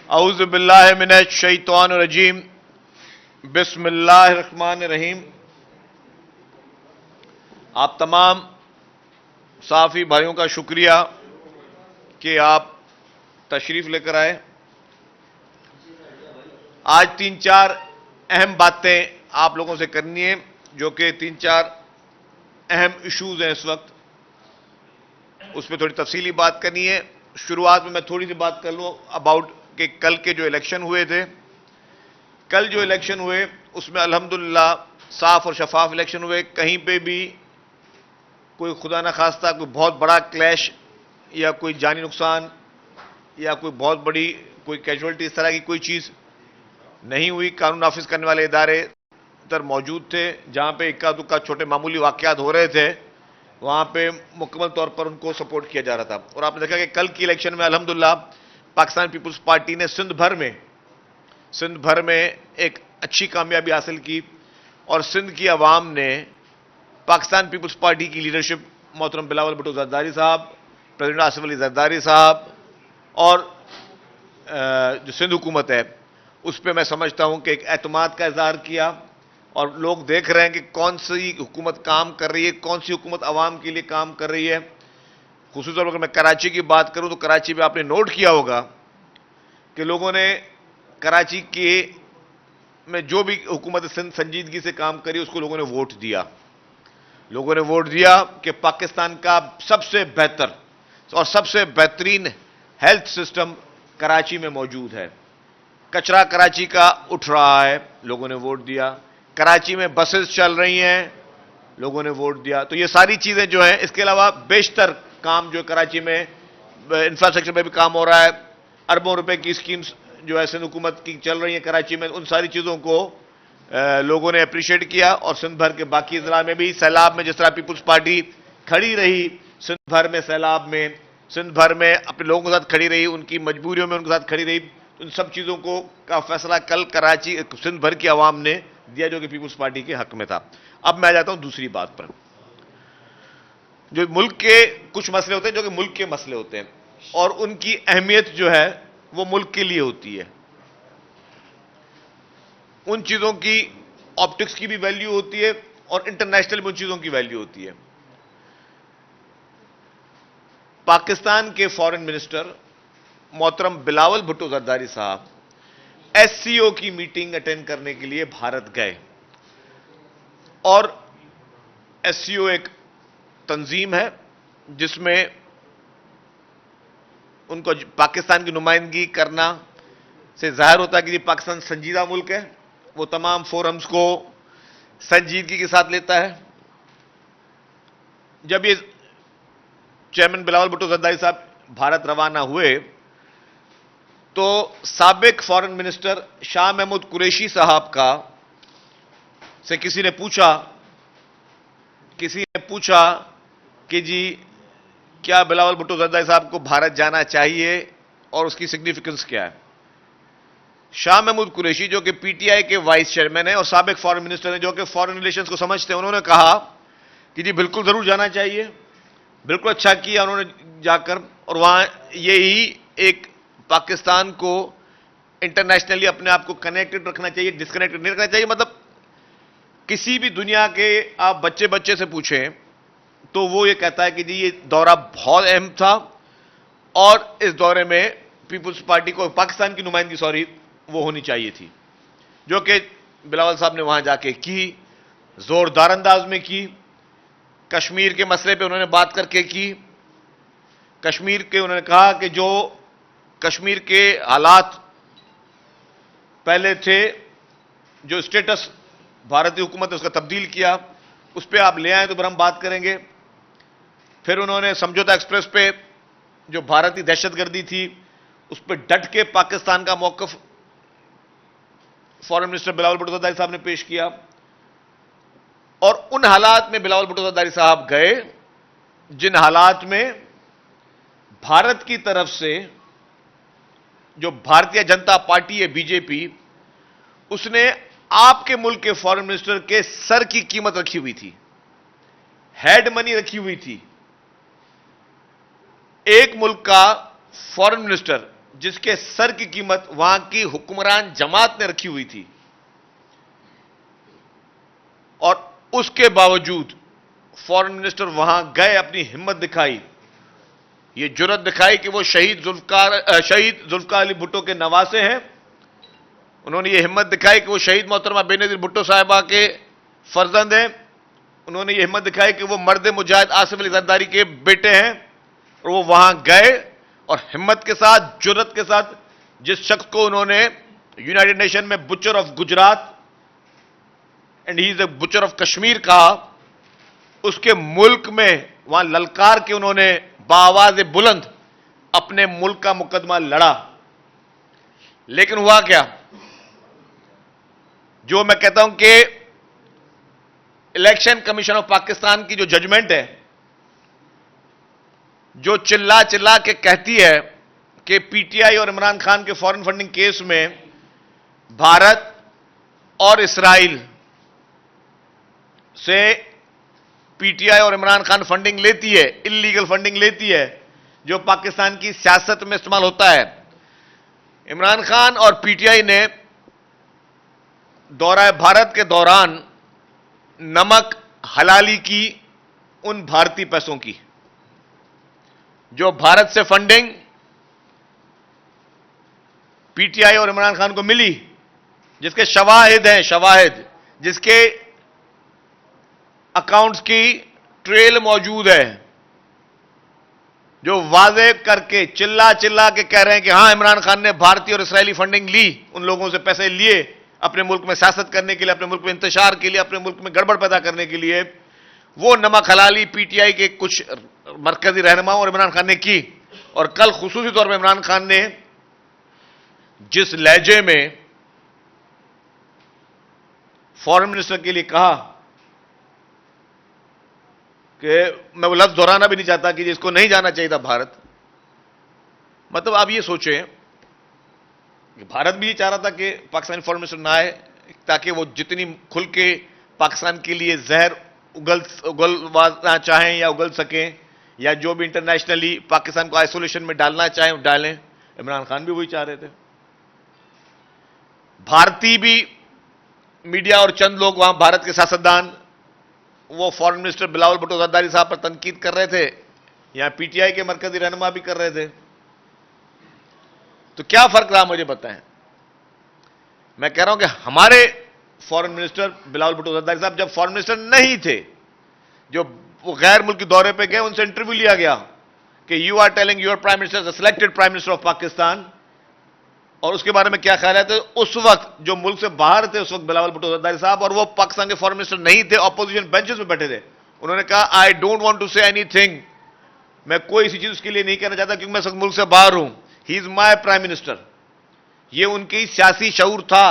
औज़ु बिल्लाहि मिनश शैतानिर रजीम। बिस्मिल्लाहिर रहमानिर रहीम। आप तमाम साफ़ी भाइयों का शुक्रिया कि आप तशरीफ लेकर आए। आज 3-4 अहम बातें आप लोगों से करनी है, जो कि 3-4 अहम इश्यूज हैं इस वक्त, उस पर थोड़ी तफसीली बात करनी है। शुरुआत में मैं थोड़ी सी बात कर लूं अबाउट कि कल के जो इलेक्शन हुए थे। कल जो इलेक्शन हुए उसमें अल्हम्दुलिल्लाह साफ और शफाफ इलेक्शन हुए। कहीं पे भी कोई खुदा न खास्ता कोई बहुत बड़ा क्लैश या कोई जानी नुकसान या कोई बहुत बड़ी कोई कैजुअलिटी इस तरह की कोई चीज नहीं हुई। कानून नाफिज करने वाले इदारे उधर मौजूद थे। जहां पे इक्का दुक्का छोटे मामूली वाकयात हो रहे थे, वहां पे मुकम्मल तौर पर उनको सपोर्ट किया जा रहा था। और आपने देखा कि कल की इलेक्शन में अल्हम्दुलिल्लाह पाकिस्तान पीपुल्स पार्टी ने सिंध भर में एक अच्छी कामयाबी हासिल की और सिंध की आवाम ने पाकिस्तान पीपुल्स पार्टी की लीडरशिप मोहतरम बिलावल भुट्टो जरदारी साहब, प्रेसिडेंट आसिफ अली जरदारी साहब और जो सिंध हुकूमत है उस पर मैं समझता हूं कि एक एतमाद का इजहार किया। और लोग देख रहे हैं कि कौन सी हुकूमत काम कर रही है, कौन सी हुकूमत आवाम के लिए काम कर रही है। खुसूसन अगर मैं कराची की बात करूं तो कराची में आपने नोट किया होगा कि लोगों ने कराची के में जो भी हुकूमत संजीदगी से काम करी उसको लोगों ने वोट दिया। लोगों ने वोट दिया कि पाकिस्तान का सबसे बेहतर और सबसे बेहतरीन हेल्थ सिस्टम कराची में मौजूद है। कचरा कराची का उठ रहा है, लोगों ने वोट दिया। कराची में बसेस चल रही हैं, लोगों ने वोट दिया। तो ये सारी चीजें जो हैं, इसके अलावा बेशतर काम जो कराची में इंफ्रास्ट्रक्चर में भी काम हो रहा है। अरबों रुपए की स्कीम्स जो है सिंध हुकूमत की चल रही है कराची में, उन सारी चीजों को लोगों ने अप्रिशिएट किया। और सिंध भर के बाकी जिला में भी सैलाब में जिस तरह पीपुल्स पार्टी खड़ी रही, सिंध भर में सैलाब में, सिंध भर में अपने लोगों के साथ खड़ी रही, उनकी मजबूरियों में उनके साथ खड़ी रही। उन सब चीजों को का फैसला कल कराची सिंध भर की आवाम ने दिया, जो कि पीपुल्स पार्टी के हक में था। अब मैं आ जाता हूं दूसरी बात पर। जो मुल्क के कुछ मसले होते हैं जो कि मुल्क के मसले होते हैं और उनकी अहमियत जो है वो मुल्क के लिए होती है। उन चीजों की ऑप्टिक्स की भी वैल्यू होती है और इंटरनेशनल में उन चीजों की वैल्यू होती है। पाकिस्तान के फॉरेन मिनिस्टर मोहतरम बिलावल भुट्टो जरदारी साहब एससीओ की मीटिंग अटेंड करने के लिए भारत गए। और एससीओ एक तंजीम है जिसमें उनको पाकिस्तान की नुमाइंदगी करना से जाहिर होता है कि पाकिस्तान संजीदा मुल्क है। वो तमाम फोरम्स को संजीदगी के साथ लेता है। जब ये चेयरमैन बिलावल भुट्टो जरदारी साहब भारत रवाना हुए तो साबिक फॉरेन मिनिस्टर शाह महमूद कुरैशी साहब का से किसी ने पूछा कि जी क्या बिलावल भुट्टो जरदारी साहब को भारत जाना चाहिए और उसकी सिग्निफिकेंस क्या है। शाह महमूद कुरैशी जो कि पीटीआई के वाइस चेयरमैन है और साबिक फॉरेन मिनिस्टर हैं, जो कि फॉरेन रिलेशंस को समझते हैं, उन्होंने कहा कि जी बिल्कुल जरूर जाना चाहिए। बिल्कुल अच्छा किया उन्होंने जाकर। और वहां यही एक पाकिस्तान को इंटरनेशनली अपने आप को कनेक्टेड रखना चाहिए, डिस्कनेक्टेड नहीं रखना चाहिए। मतलब किसी भी दुनिया के आप बच्चे से पूछें तो वो ये कहता है कि जी ये दौरा बहुत अहम था और इस दौरे में पीपुल्स पार्टी को पाकिस्तान की नुमाइंदगी वो होनी चाहिए थी, जो कि बिलावल साहब ने वहां जाके की, जोरदार अंदाज में की। कश्मीर के मसले पे उन्होंने बात करके की। कश्मीर के उन्होंने कहा कि जो कश्मीर के हालात पहले थे, जो स्टेटस भारतीय हुकूमत ने उसका तब्दील किया, उस पर आप ले आए तो फिर हम बात करेंगे। फिर उन्होंने समझौता एक्सप्रेस पे जो भारतीय दहशतगर्दी थी उस पर डट के पाकिस्तान का मौकफ फॉरेन मिनिस्टर बिलावल भुट्टो जरदारी साहब ने पेश किया। और उन हालात में बिलावल भुट्टो जरदारी साहब गए जिन हालात में भारत की तरफ से जो भारतीय जनता पार्टी है बीजेपी, उसने आपके मुल्क के फॉरेन मिनिस्टर के सर की कीमत रखी हुई थी, हेड मनी रखी हुई थी। एक मुल्क का फॉरेन मिनिस्टर जिसके सर की कीमत वहां की हुक्मरान जमात ने रखी हुई थी, और उसके बावजूद फॉरेन मिनिस्टर वहां गए, अपनी हिम्मत दिखाई, ये जुर्रत दिखाई कि वो शहीद जुल्फकार अली भुट्टो के नवासे हैं। उन्होंने ये हिम्मत दिखाई कि वो शहीद मोहतरमा बेनजीर भुट्टो साहिबा के फर्जंद हैं। उन्होंने ये हिम्मत दिखाई कि वो मर्द मुजाहिद आसिफ अली जरदारी के बेटे हैं, और वो वहां गए और हिम्मत के साथ, जुर्रत के साथ, जिस शख्स को उन्होंने यूनाइटेड नेशन में butcher of Gujarat and he is the butcher of Kashmir कहा, उसके मुल्क में वहां ललकार के उन्होंने बाआवाज़ बुलंद अपने मुल्क का मुकदमा लड़ा। लेकिन हुआ क्या, जो मैं कहता हूं कि इलेक्शन कमीशन ऑफ पाकिस्तान की जो जजमेंट है, जो चिल्ला चिल्ला के कहती है कि पीटीआई और इमरान खान के फॉरेन फंडिंग केस में भारत और इस्राइल से पीटीआई और इमरान खान फंडिंग लेती है, इल्लीगल फंडिंग लेती है, जो पाकिस्तान की सियासत में इस्तेमाल होता है। इमरान खान और पीटीआई ने दौरा भारत के दौरान नमक हलाली की उन भारतीय पैसों की, जो भारत से फंडिंग पीटीआई और इमरान खान को मिली, जिसके शवाहिद हैं, शवाहिद, जिसके अकाउंट्स की ट्रेल मौजूद है, जो वाजे करके चिल्ला चिल्ला के कह रहे हैं कि हां इमरान खान ने भारतीय और इस्राएली फंडिंग ली, उन लोगों से पैसे लिए अपने मुल्क में सियासत करने के लिए, अपने मुल्क में इंतशार के लिए, अपने मुल्क में गड़बड़ पैदा करने के लिए। वो नमक हलाली पीटीआई के कुछ मरकजी रहनुमाओं और इमरान खान ने की। और कल खुसूसी तौर पर इमरान खान ने जिस लहजे में फॉरेन मिनिस्टर के लिए कहा कि मैं वो लफ्ज दोहराना भी नहीं चाहता कि जिसको नहीं जाना चाहिए था भारत, मतलब आप ये सोचें कि भारत भी ये चाह रहा था कि पाकिस्तानी फॉरेन मिनिस्टर ना आए, ताकि वो जितनी खुल के पाकिस्तान के लिए जहर उगलना चाहें या उगल सकें, या जो भी इंटरनेशनली पाकिस्तान को आइसोलेशन में डालना चाहें डालें। इमरान खान भी वही चाह रहे थे। भारतीय भी मीडिया और चंद लोग वहां, भारत के सियासतदान, वो फॉरेन मिनिस्टर बिलावल भुट्टो जरदारी साहब पर तनकीद कर रहे थे, यहां पीटीआई के मरकजी रहनुमा भी कर रहे थे। तो क्या फर्क रहा मुझे बताएं। मैं कह रहा हूं कि हमारे फॉरेन मिनिस्टर बिलावल भुट्टो जरदारी साहब जब फॉरेन मिनिस्टर नहीं थे, जो वो गैर मुल्की दौरे पे गए, उनसे इंटरव्यू लिया गया कि you are telling your prime minister selected prime minister of Pakistan, और उसके बारे में क्या ख्याल है। तो उस वक्त जो मुल्क से बाहर थे, उस वक्त बिलावल भुट्टो जरदारी साहब, और वो पाकिस्तान के फॉरेन मिनिस्टर नहीं थे, ऑपोजिशन बेंचेस में बैठे थे, उन्होंने कहा I don't want to say anything, मैं कोई इसी चीज उसके लिए नहीं कहना चाहता क्योंकि मैं इस वक्त मुल्क से बाहर हूं, he is my prime minister. ये उनकी सियासी शऊर था,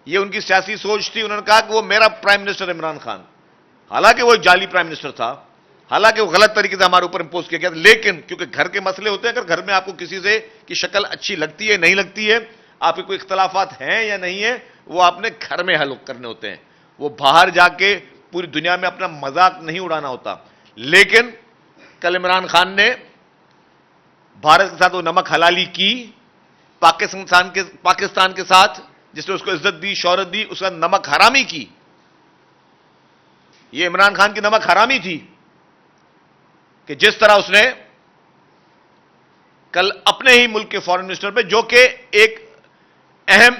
ये उनकी सियासी सोच थी। उन्होंने कहा कि वो मेरा प्राइम मिनिस्टर इमरान खान, हालांकि वो एक जाली प्राइम मिनिस्टर था, हालांकि वो गलत तरीके से हमारे ऊपर इंपोज किया गया, लेकिन क्योंकि घर के मसले होते हैं, अगर घर में आपको किसी से की शक्ल अच्छी लगती है, नहीं लगती है, आपके कोई इख्तलाफात हैं या नहीं है, वो आपने घर में हल करने होते हैं, वो बाहर जाके पूरी दुनिया में अपना मजाक नहीं उड़ाना होता। लेकिन कल इमरान खान ने भारत के साथ वो नमक हलाली की, पाकिस्तान के साथ जिसने उसको इज्जत दी, शौहरत दी, उसका नमक हरामी की। ये इमरान खान की नमक हरामी थी कि जिस तरह उसने कल अपने ही मुल्क के फॉरेन मिनिस्टर पे, जो कि एक अहम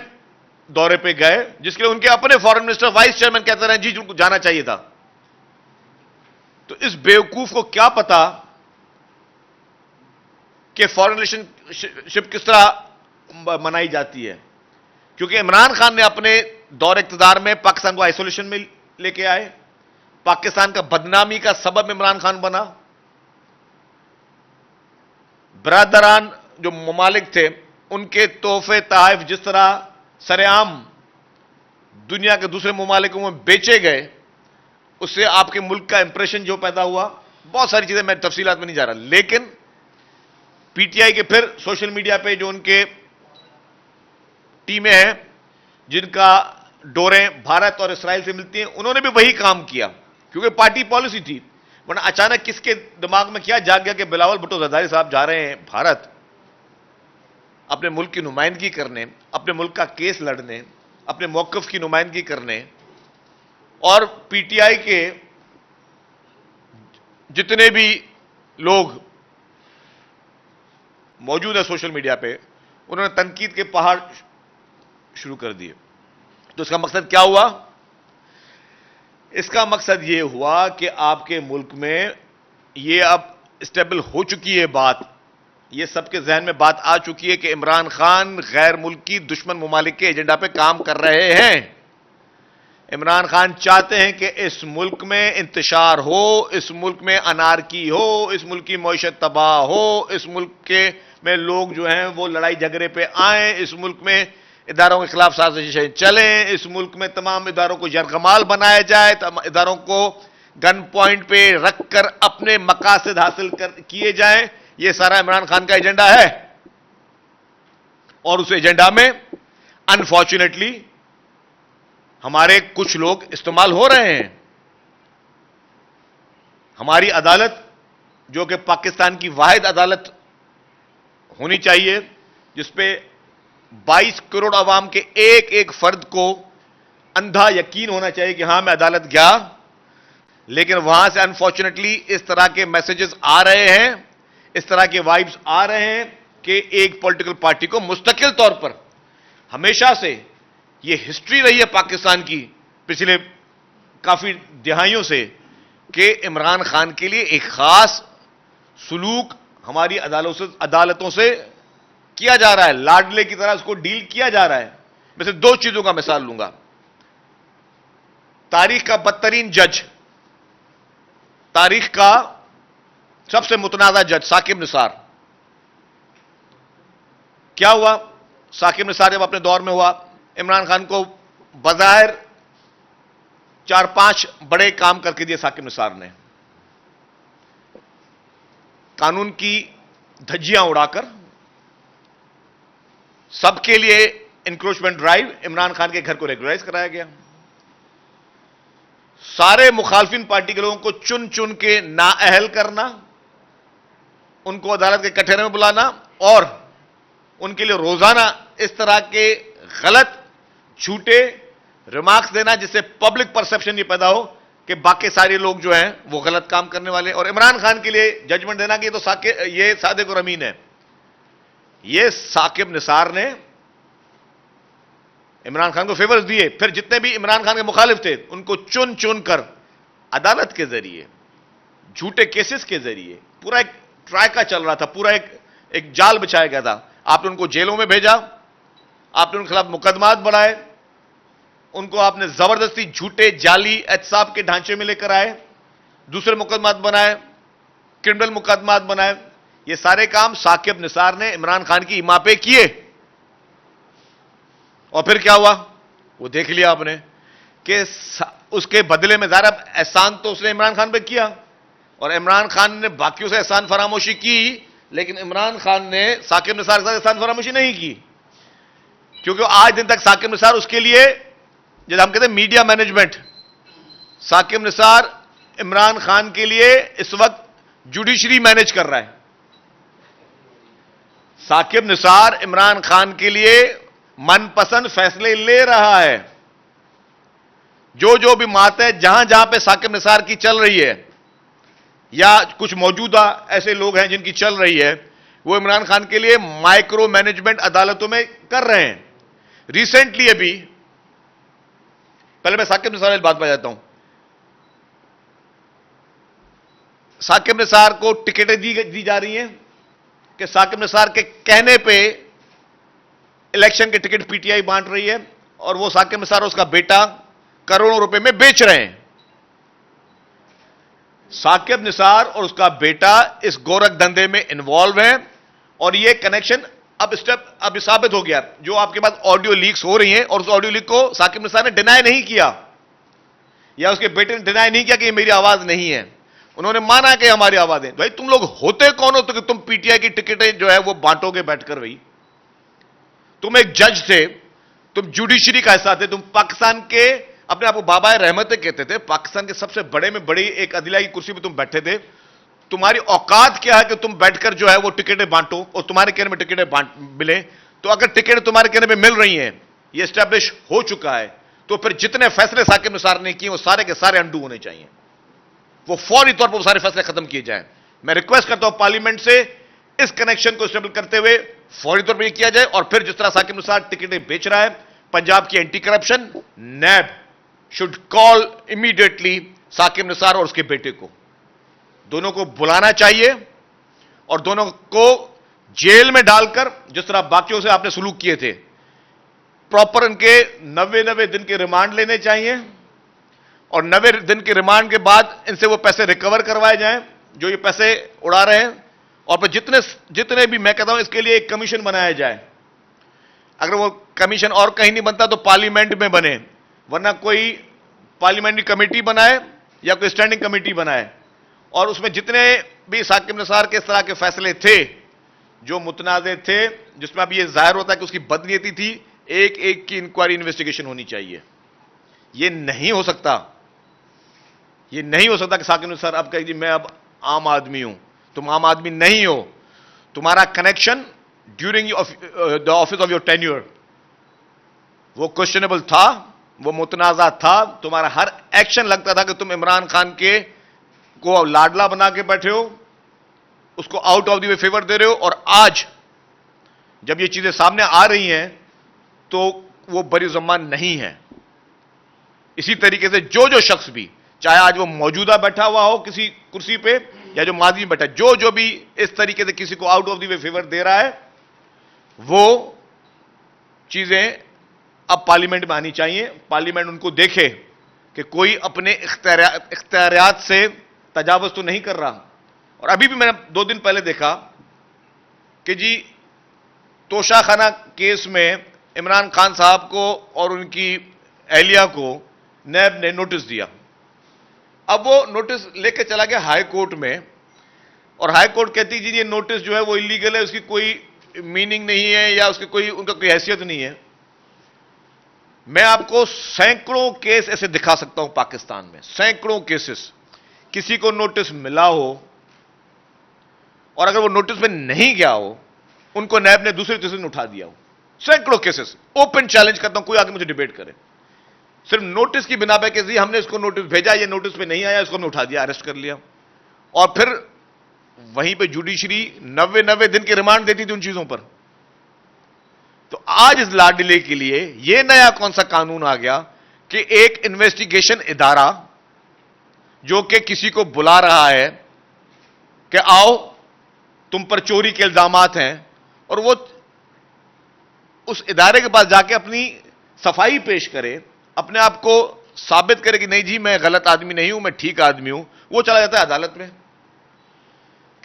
दौरे पे गए, जिसके लिए उनके अपने फॉरेन मिनिस्टर वाइस चेयरमैन कहते रहे जी उनको जाना चाहिए था। तो इस बेवकूफ को क्या पता कि फॉरेन रिलेशनशिप किस तरह मनाई जाती है, क्योंकि इमरान खान ने अपने दौर इक़्तिदार में पाकिस्तान को आइसोलेशन में लेके आए, पाकिस्तान का बदनामी का सबब इमरान खान बना। बरादरान जो ममालिक थे, उनके तोहफे तोहफ जिस तरह सरेआम दुनिया के दूसरे ममालिकों में बेचे गए, उससे आपके मुल्क का इंप्रेशन जो पैदा हुआ, बहुत सारी चीजें, मैं तफसीलात में नहीं जा रहा। लेकिन पीटीआई के फिर सोशल मीडिया पे जो उनके टीमें हैं, जिनका डोरें भारत और इसराइल से मिलती हैं, उन्होंने भी वही काम किया, क्योंकि पार्टी पॉलिसी थी। वरना अचानक किसके दिमाग में क्या जाग गया कि बिलावल भुट्टो जरदारी साहब जा रहे हैं भारत, अपने मुल्क की नुमाइंदगी करने, अपने मुल्क का केस लड़ने, अपने मौक़िफ़ की नुमाइंदगी करने, और पीटीआई के जितने भी लोग मौजूद है सोशल मीडिया पे, उन्होंने तनकीद के पहाड़ शुरू कर दिए। तो इसका मकसद क्या हुआ? इसका मकसद यह हुआ कि आपके मुल्क में यह अब स्टेबल हो चुकी है बात, यह सबके जहन में बात आ चुकी है कि इमरान खान गैर मुल्की दुश्मन मुमालिक के एजेंडा पे काम कर रहे हैं। इमरान खान चाहते हैं कि इस मुल्क में इंतशार हो, इस मुल्क में अनारकी हो, इस मुल्क की मईशत तबाह हो, इस मुल्क में लोग जो हैं वो लड़ाई झगड़े पे आए, इस मुल्क में इदारों के खिलाफ साजिशें चलें, इस मुल्क में तमाम इदारों को यरगमाल बनाया जाए, इदारों को गन पॉइंट पे रखकर अपने मकासद हासिल किए जाएं। यह सारा इमरान खान का एजेंडा है। और उस एजेंडा में अनफॉर्चुनेटली हमारे कुछ लोग इस्तेमाल हो रहे हैं। हमारी अदालत, जो कि पाकिस्तान की वाहिद अदालत होनी चाहिए, जिसपे 22 करोड़ अवाम के एक एक फर्द को अंधा यकीन होना चाहिए कि हां मैं अदालत गया, लेकिन वहां से अनफॉर्चुनेटली इस तरह के मैसेजेस आ रहे हैं, इस तरह के वाइब्स आ रहे हैं कि एक पॉलिटिकल पार्टी को मुस्तकिल तौर पर, हमेशा से यह हिस्ट्री रही है पाकिस्तान की पिछले काफी दिहाइयों से, कि इमरान खान के लिए एक खास सुलूक हमारी अदालतों से किया जा रहा है, लाडले की तरह उसको डील किया जा रहा है। मैं सिर्फ दो चीजों का मिसाल लूंगा। तारीख का बदतरीन जज, तारीख का सबसे मुतनाज़ा जज साकिब निसार, क्या हुआ? साकिब निसार जब अपने दौर में हुआ, इमरान खान को बज़ाहिर 4-5 बड़े काम करके दिए साकिब निसार ने। कानून की धज्जियां उड़ाकर सबके लिए इंक्रोचमेंट ड्राइव, इमरान खान के घर को रेगुलराइज कराया गया। सारे मुखालफिन पार्टी के लोगों को चुन चुन के नाअहल करना, उनको अदालत के कटहरे में बुलाना और उनके लिए रोजाना इस तरह के गलत झूठे रिमार्क्स देना, जिससे पब्लिक परसेप्शन ये पैदा हो कि बाकी सारे लोग जो हैं वो गलत काम करने वाले, और इमरान खान के लिए जजमेंट देना कि ये सादिक और अमीन है। ये साकिब निसार ने इमरान खान को फेवर्स दिए। फिर जितने भी इमरान खान के मुखालिफ थे उनको चुन चुन कर अदालत के जरिए, झूठे केसेस के जरिए, पूरा एक ट्रायका चल रहा था, पूरा एक जाल बिछाया गया था। आपने उनको जेलों में भेजा, आपने उनके खिलाफ मुकदमात बढ़ाए, उनको आपने जबरदस्ती झूठे जाली एहतसाब के ढांचे में लेकर आए, दूसरे मुकदमात बनाए, क्रिमिनल मुकदमात बनाए। ये सारे काम साकिब निसार ने इमरान खान की इमा पे किए। और फिर क्या हुआ वो देख लिया आपने कि उसके बदले में ज़ाहिर एहसान तो उसने इमरान खान पे किया, और इमरान खान ने बाकियों से एहसान फरामोशी की, लेकिन इमरान खान ने साकिब निसार के साथ एहसान फरामोशी नहीं की, क्योंकि आज दिन तक साकिब निसार उसके लिए, जैसे हम कहते हैं मीडिया मैनेजमेंट, साकिब निसार इमरान खान के लिए इस वक्त जुडिशरी मैनेज कर रहा है। साकिब निसार इमरान खान के लिए मनपसंद फैसले ले रहा है। जो जो भी मातें जहां जहां पे साकिब निसार की चल रही है, या कुछ मौजूदा ऐसे लोग हैं जिनकी चल रही है, वो इमरान खान के लिए माइक्रो मैनेजमेंट अदालतों में कर रहे हैं। रिसेंटली अभी, पहले मैं साकिब निसार की बात बताता हूं। साकिब निसार को टिकटें दी जा रही हैं कि साकिब निसार के कहने पे इलेक्शन के टिकट पीटीआई बांट रही है, और वो साकिब निसार और उसका बेटा करोड़ों रुपए में बेच रहे हैं। साकिब निसार और उसका बेटा इस गोरख धंधे में इन्वॉल्व हैं, और ये कनेक्शन अब साबित हो गया। जो आपके पास ऑडियो लीक्स हो रही हैं, और उस ऑडियो लीक को साकिब निसार ने डिनाई नहीं किया, या उसके बेटे ने डिनाई नहीं किया कि ये मेरी आवाज नहीं है। उन्होंने माना कि हमारी आवाज है। भाई तुम लोग होते कौन हो तो कि तुम पीटीआई की टिकटें जो है वो बांटोगे बैठकर? भाई तुम एक जज थे, तुम जुडिशरी का हिस्सा थे, तुम पाकिस्तान के, अपने आप को बाबा रहमत कहते थे, पाकिस्तान के सबसे बड़े में बड़ी एक अदलिया की कुर्सी पर तुम बैठे थे। तुम्हारी औकात क्या है कि तुम बैठकर जो है वो टिकटें बांटो और तुम्हारे कहने में टिकटें मिले? तो अगर टिकटें तुम्हारे कहने में मिल रही हैं, ये स्टैब्लिश हो चुका है, तो फिर जितने फैसले साकिब निसार ने किए वो सारे के सारे अंडू होने चाहिए। वो फौरी तौर पर वो सारे फैसले खत्म किए जाएं। मैं रिक्वेस्ट करता हूं पार्लियामेंट से इस कनेक्शन को स्टेबल करते हुए फौरी तौर पर यह किया जाए। और फिर जिस तरह साकिब निसार टिकटें बेच रहा है, पंजाब की anti corruption NAB should call immediately Saqib Nisar और उसके बेटे को, दोनों को बुलाना चाहिए और दोनों को जेल में डालकर, जिस तरह बाकियों से आपने सलूक किए थे, प्रॉपर इनके 90 दिन के रिमांड लेने चाहिए और 90 दिन के रिमांड के बाद इनसे वो पैसे रिकवर करवाए जाएं जो ये पैसे उड़ा रहे हैं। और फिर जितने भी, मैं कहता हूं इसके लिए एक कमीशन बनाया जाए। अगर वो कमीशन और कहीं नहीं बनता तो पार्लियामेंट में बने, वरना कोई पार्लियामेंट्री कमेटी बनाए या कोई स्टैंडिंग कमेटी बनाए और उसमें जितने भी साकिब निसार के इस तरह के फैसले थे जो मुतनाज़े थे, जिसमें अब यह जाहिर होता है कि उसकी बदनीयती थी, एक एक की इंक्वायरी इन्वेस्टिगेशन होनी चाहिए। यह नहीं हो सकता, यह नहीं हो सकता कि साकिब निसार अब कहे जी मैं अब आम आदमी हूं। तुम आम आदमी नहीं हो। तुम्हारा connection during the office of your tenure वो क्वेश्चनेबल था, वो मुतनाज़ा था। तुम्हारा हर एक्शन लगता था कि तुम इमरान खान के को लाडला बना के बैठे हो, उसको out of the way favour दे रहे हो। और आज जब ये चीजें सामने आ रही हैं तो वो बरी ज़म्मान नहीं है। इसी तरीके से जो जो शख्स भी, चाहे आज वो मौजूदा बैठा हुआ हो किसी कुर्सी पे या जो माजी में बैठा, जो जो भी इस तरीके से किसी को out of the way favour दे रहा है, वो चीजें अब पार्लियामेंट में आनी चाहिए। पार्लियामेंट उनको देखे कि कोई अपने इख्तियारियात से तजावुज़ तो नहीं कर रहा। और अभी भी मैंने 2 दिन पहले देखा कि जी तोशाखाना केस में इमरान खान साहब को और उनकी अहलिया को नैब ने नोटिस दिया। अब वो नोटिस लेके चला गया हाई कोर्ट में और हाई कोर्ट कहती जी ये नोटिस जो है वो इलीगल है, उसकी कोई मीनिंग नहीं है या उसकी कोई उनका कोई हैसियत नहीं है। मैं आपको सैकड़ों केस ऐसे दिखा सकता हूं पाकिस्तान में, सैकड़ों केसेस, किसी को नोटिस मिला हो और अगर वो नोटिस में नहीं गया हो, उनको नैब ने दूसरे तीसरे दिन उठा दिया हो। सैकड़ों केसेस। ओपन चैलेंज करता हूं, कोई आगे मुझे डिबेट करे। सिर्फ नोटिस की बिना पे कि जी हमने इसको नोटिस भेजा, ये नोटिस पे नहीं आया, इसको हमने उठा दिया, अरेस्ट कर लिया। और फिर वहीं पे जुडिशरी 90 दिन के रिमांड देती थी उन चीजों पर। तो आज इस लाडले के लिए यह नया कौन सा कानून आ गया कि एक इन्वेस्टिगेशन इदारा जो कि किसी को बुला रहा है कि आओ तुम पर चोरी के इल्जामात हैं, और वो उस इदारे के पास जाके अपनी सफाई पेश करे, अपने आप को साबित करे कि नहीं जी मैं गलत आदमी नहीं हूं, मैं ठीक आदमी हूं। वो चला जाता है अदालत में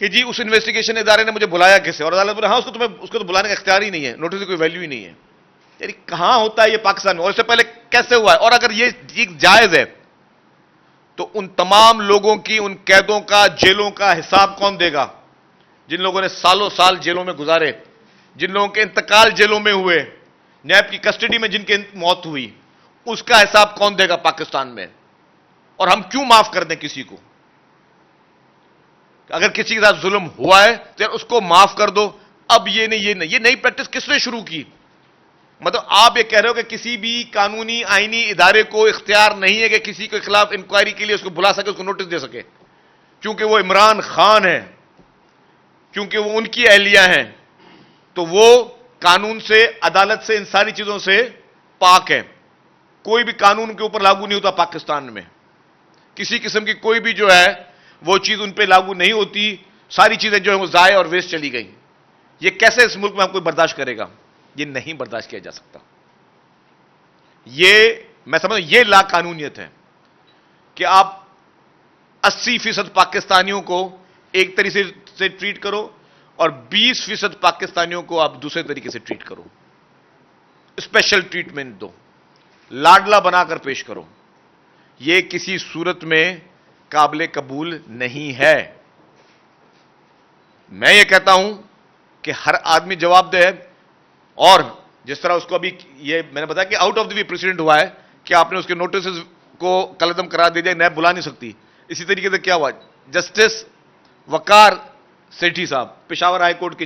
कि जी उस इन्वेस्टिगेशन इदारे ने मुझे बुलाया कैसे, और अदालत बोले हाँ उसको तो बुलाने का इख्तियार ही नहीं है, नोटिस की कोई वैल्यू ही नहीं है। यानी कहां होता है ये पाकिस्तान में, और इससे पहले कैसे हुआ है? और अगर ये जायज है तो उन तमाम लोगों की, उन कैदों का, जेलों का हिसाब कौन देगा जिन लोगों ने सालों साल जेलों में गुजारे, जिन लोगों के इंतकाल जेलों में हुए, नैब की कस्टडी में जिनकी मौत हुई, उसका हिसाब कौन देगा पाकिस्तान में? और हम क्यों माफ कर दें किसी को? अगर किसी के साथ जुल्म हुआ है तो उसको माफ कर दो। अब ये नई प्रैक्टिस किसने शुरू की? मतलब आप ये कह रहे हो कि किसी भी कानूनी आईनी इदारे को इख्तियार नहीं है कि किसी के खिलाफ इंक्वायरी के लिए उसको बुला सके, उसको नोटिस दे सके, क्योंकि वो इमरान खान है, क्योंकि वो उनकी अहलिया हैं, तो वो कानून से, अदालत से, इन सारी चीजों से पाक है। कोई भी कानून के ऊपर लागू नहीं होता पाकिस्तान में, किसी किस्म की कोई भी जो है वो चीज उन पे लागू नहीं होती। सारी चीजें जो है वो जाए और वेस्ट चली गई। ये कैसे इस मुल्क में हम कोई बर्दाश्त करेगा? ये नहीं बर्दाश्त किया जा सकता। ये मैं समझ, ये लाकानूनियत है कि आप 80% पाकिस्तानियों को एक तरीके से ट्रीट करो और 20% पाकिस्तानियों को आप दूसरे तरीके से ट्रीट करो, स्पेशल ट्रीटमेंट दो, लाडला बनाकर पेश करो। यह किसी सूरत में काबिल कबूल नहीं है। मैं यह कहता हूं कि हर आदमी जवाबदेह है, और जिस तरह उसको अभी ये मैंने बताया कि out of the way president हुआ है कि आपने उसके नोटिस को कलदम करा दिया, नैब बुला नहीं सकती। इसी तरीके से क्या हुआ, जस्टिस वकार सेठी साहब, पेशावर हाई कोर्ट के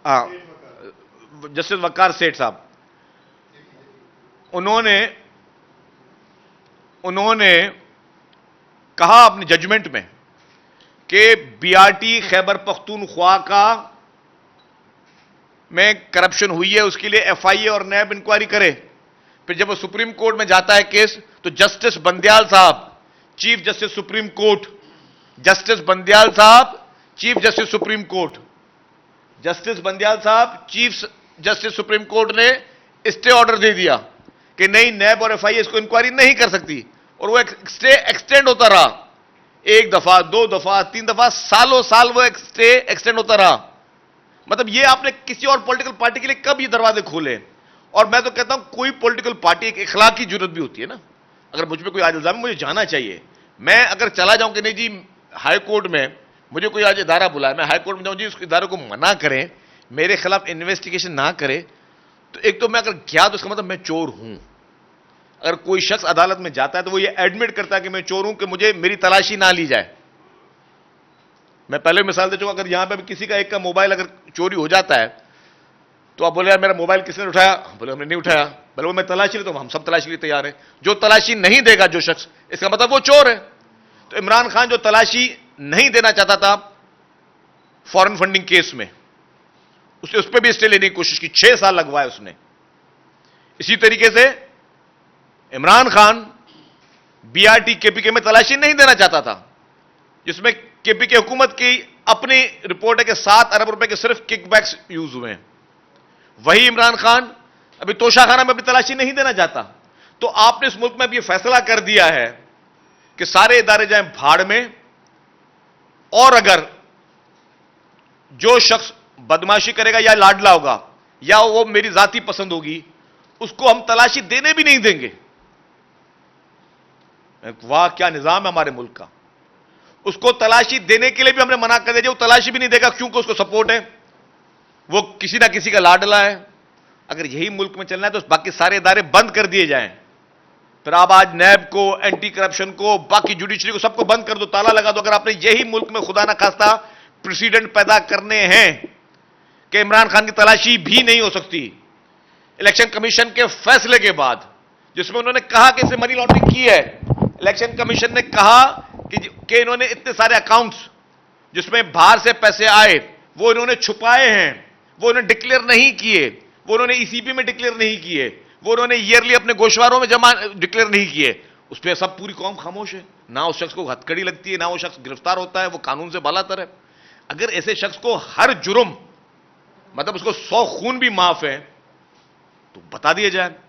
हाँ, जस्टिस वकार सेठ साहब, उन्होंने कहा अपने जजमेंट में कि बीआरटी खैबर पख्तूनख्वा का में करप्शन हुई है, उसके लिए एफआईए और नैब इंक्वायरी करे। फिर जब वो सुप्रीम कोर्ट में जाता है केस, तो जस्टिस बंदयाल साहब, chief justice supreme court, justice Bandial साहब chief justice supreme court, justice Bandial साहब चीफ जस्टिस सुप्रीम कोर्ट ने स्टे ऑर्डर दे दिया कि नहीं, नैब और एफआईए इसको इंक्वायरी नहीं कर सकती, और वो स्टे एक्सटेंड होता रहा, एक दफा, दो दफा, तीन दफा, सालों साल वो स्टे एक्सटेंड होता रहा। मतलब ये आपने किसी और पॉलिटिकल पार्टी के लिए कब ये दरवाजे खोले? और मैं तो कहता हूं कोई पॉलिटिकल पार्टी एक इखलाकी जरूरत भी होती है ना, अगर मुझ पे कोई आज इल्जाम है, मुझे जाना चाहिए। मैं अगर चला जाऊं कि नहीं जी हाई कोर्ट में मुझे कोई आज इदारा बुलाए, मैं हाई कोर्ट में जाऊं जी, उस इदारे को मना करें, मेरे खिलाफ इन्वेस्टिगेशन ना करे, तो एक तो मैं अगर गया तो उसका मतलब मैं चोर हूं। अगर कोई शख्स अदालत में जाता है तो वो ये एडमिट करता है कि मैं चोर हूं, कि मुझे मेरी तलाशी ना ली जाए। मैं पहले मिसाल दे चुका, अगर यहां पे किसी का एक का मोबाइल अगर चोरी हो जाता है तो आप बोले यार मेरा मोबाइल किसने उठाया, बोले हमने नहीं उठाया, बोले वो मैं तलाशी ले, तो हम सब तलाशी के लिए तैयार है। जो तलाशी नहीं देगा जो शख्स, इसका मतलब वो चोर है। तो इमरान खान जो तलाशी नहीं देना चाहता था फॉरेन फंडिंग केस में, उसने उस पर भी स्टे लेने की कोशिश की, 6 साल लगवाए उसने। इसी तरीके से इमरान खान बीआरटी केपीके में तलाशी नहीं देना चाहता था, जिसमें केपीके हुकूमत की अपनी रिपोर्ट है कि 7 अरब रुपए के सिर्फ किकबैक्स यूज हुए हैं। वही इमरान खान अभी तोशाखाना में भी तलाशी नहीं देना चाहता। तो आपने इस मुल्क में अब यह फैसला कर दिया है कि सारे इदारे जाएं भाड़ में, और अगर जो शख्स बदमाशी करेगा या लाडला होगा या वो मेरी जाती पसंद होगी, उसको हम तलाशी देने भी नहीं देंगे। वाह क्या निजाम है हमारे मुल्क का। उसको तलाशी देने के लिए भी हमने मना कर दिया, वो तलाशी भी नहीं देगा क्योंकि उसको सपोर्ट है, वो किसी ना किसी का लाडला है। अगर यही मुल्क में चलना है तो बाकी सारे इदारे बंद कर दिए जाएं। फिर आप आज नैब को, एंटी करप्शन को, बाकी जुडिशरी को, सबको बंद कर दो, ताला लगा दो। अगर आपने यही मुल्क में खुदा ना खास्ता प्रेसिडेंट पैदा करने हैं कि इमरान खान की तलाशी भी नहीं हो सकती। इलेक्शन कमीशन के फैसले के बाद, जिसमें उन्होंने कहा कि इसने मनी लॉन्ड्रिंग की है, इलेक्शन कमीशन ने कहा कि इन्होंने इतने सारे अकाउंट्स जिसमें बाहर से पैसे आए वो इन्होंने छुपाए हैं, वो इन्होंने डिक्लेयर नहीं किए, वो उन्होंने ईसीपी में डिक्लेयर नहीं किए, वो उन्होंने ईयरली अपने गोशवारों में जमा डिक्लेयर नहीं किए। उस पर सब पूरी कौम खामोश है, ना उस शख्स को हथकड़ी लगती है, ना वो शख्स गिरफ्तार होता है, वो कानून से बालातर है। अगर ऐसे शख्स को हर जुर्म, मतलब उसको 100 खून भी माफ है, तो बता दिया जाए।